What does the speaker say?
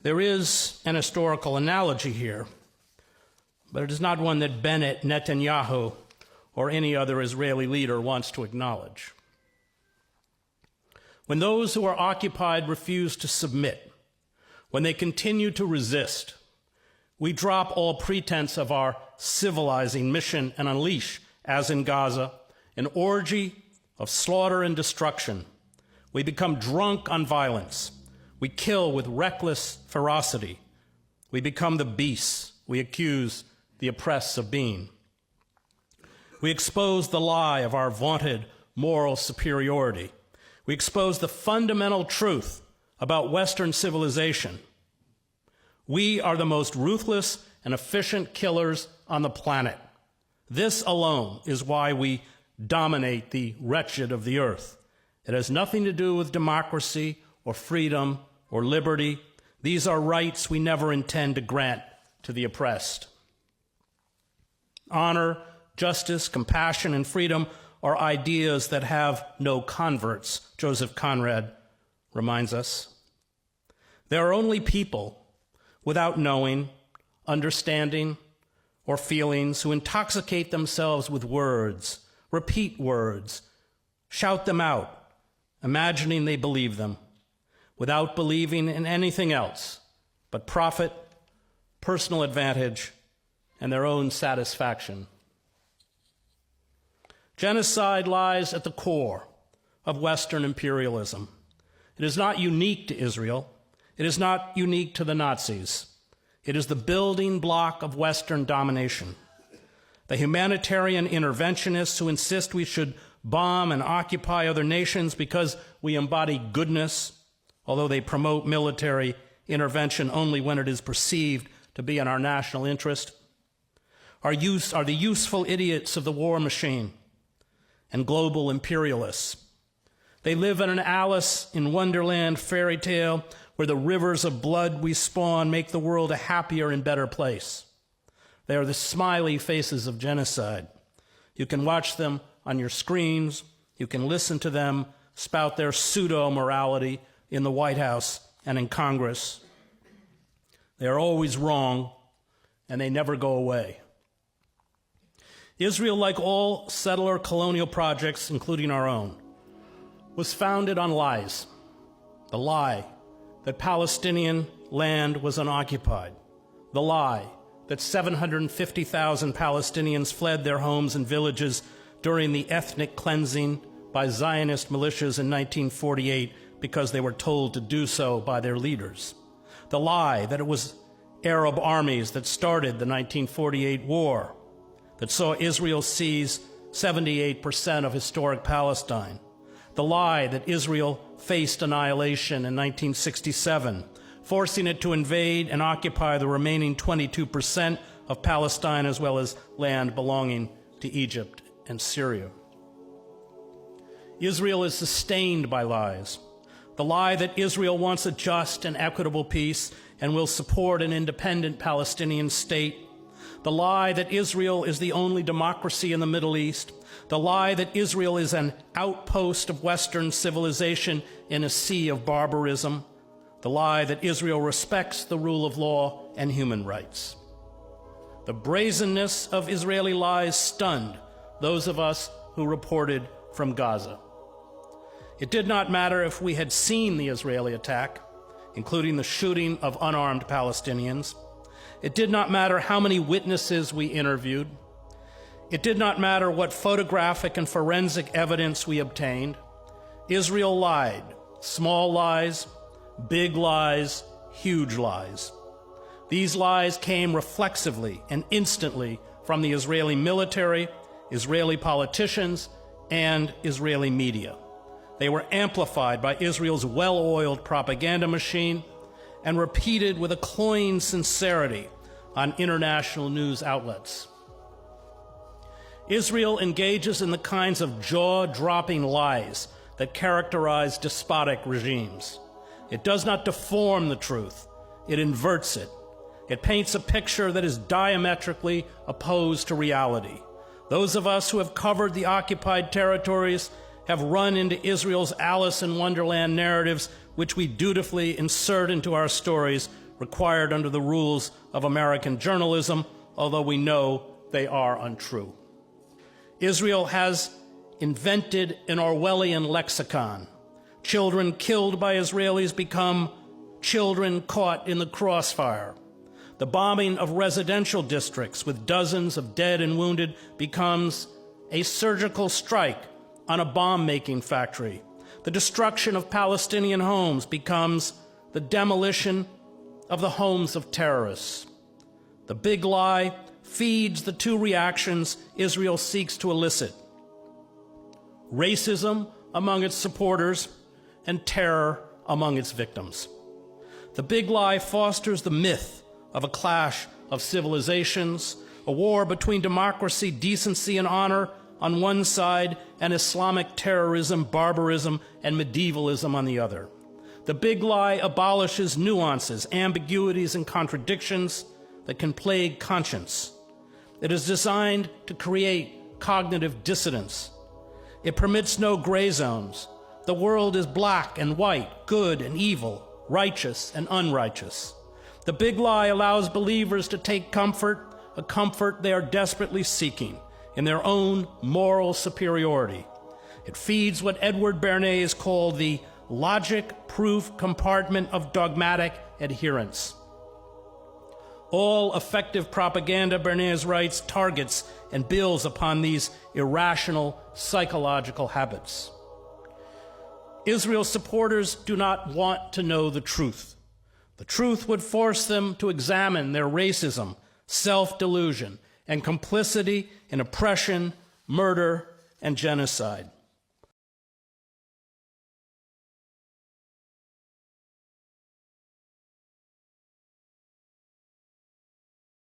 There is an historical analogy here, but it is not one that Bennett, Netanyahu, or any other Israeli leader wants to acknowledge. When those who are occupied refuse to submit, when they continue to resist, we drop all pretense of our civilizing mission and unleash, as in Gaza, an orgy of slaughter and destruction. We become drunk on violence. We kill with reckless ferocity. We become the beasts we accuse the oppressed of being. We expose the lie of our vaunted moral superiority. We expose the fundamental truth about Western civilization. We are the most ruthless and efficient killers on the planet. This alone is why we dominate the wretched of the earth. It has nothing to do with democracy or freedom or liberty. These are rights we never intend to grant to the oppressed. Honor, justice, compassion, and freedom are ideas that have no converts, Joseph Conrad reminds us. There are only people without knowing, understanding, or feelings who intoxicate themselves with words, repeat words, shout them out, imagining they believe them, without believing in anything else but profit, personal advantage, and their own satisfaction. Genocide lies at the core of Western imperialism. It is not unique to Israel. It is not unique to the Nazis. It is the building block of Western domination. The humanitarian interventionists who insist we should bomb and occupy other nations because we embody goodness, although they promote military intervention only when it is perceived to be in our national interest, are the useful idiots of the war machine and global imperialists. They live in an Alice in Wonderland fairy tale where the rivers of blood we spawn make the world a happier and better place. They are the smiley faces of genocide. You can watch them on your screens. You can listen to them spout their pseudo-morality in the White House and in Congress. They are always wrong, and they never go away. Israel, like all settler colonial projects, including our own, was founded on lies. The lie that Palestinian land was unoccupied. The lie that 750,000 Palestinians fled their homes and villages during the ethnic cleansing by Zionist militias in 1948 because they were told to do so by their leaders. The lie that it was Arab armies that started the 1948 war, that saw Israel seize 78% of historic Palestine. The lie that Israel faced annihilation in 1967, forcing it to invade and occupy the remaining 22% of Palestine as well as land belonging to Egypt and Syria. Israel is sustained by lies. The lie that Israel wants a just and equitable peace and will support an independent Palestinian state. The lie that Israel is the only democracy in the Middle East. The lie that Israel is an outpost of Western civilization in a sea of barbarism. The lie that Israel respects the rule of law and human rights. The brazenness of Israeli lies stunned those of us who reported from Gaza. It did not matter if we had seen the Israeli attack, including the shooting of unarmed Palestinians. It did not matter how many witnesses we interviewed. It did not matter what photographic and forensic evidence we obtained. Israel lied. Small lies, big lies, huge lies. These lies came reflexively and instantly from the Israeli military, Israeli politicians, and Israeli media. They were amplified by Israel's well-oiled propaganda machine and repeated with a cloying sincerity on international news outlets. Israel engages in the kinds of jaw-dropping lies that characterize despotic regimes. It does not deform the truth. It inverts it. It paints a picture that is diametrically opposed to reality. Those of us who have covered the occupied territories have run into Israel's Alice in Wonderland narratives, which we dutifully insert into our stories, required under the rules of American journalism, although we know they are untrue. Israel has invented an Orwellian lexicon. Children killed by Israelis become children caught in the crossfire. The bombing of residential districts with dozens of dead and wounded becomes a surgical strike on a bomb-making factory. The destruction of Palestinian homes becomes the demolition of the homes of terrorists. The big lie feeds the two reactions Israel seeks to elicit: racism among its supporters and terror among its victims. The big lie fosters the myth of a clash of civilizations, a war between democracy, decency, and honor on one side, and Islamic terrorism, barbarism, and medievalism on the other. The big lie abolishes nuances, ambiguities, and contradictions that can plague conscience. It is designed to create cognitive dissonance. It permits no gray zones. The world is black and white, good and evil, righteous and unrighteous. The big lie allows believers to take comfort, a comfort they are desperately seeking, in their own moral superiority. It feeds what Edward Bernays called the logic-proof compartment of dogmatic adherence. All effective propaganda, Bernays writes, targets and builds upon these irrational psychological habits. Israel's supporters do not want to know the truth. The truth would force them to examine their racism, self-delusion, and complicity in oppression, murder, and genocide.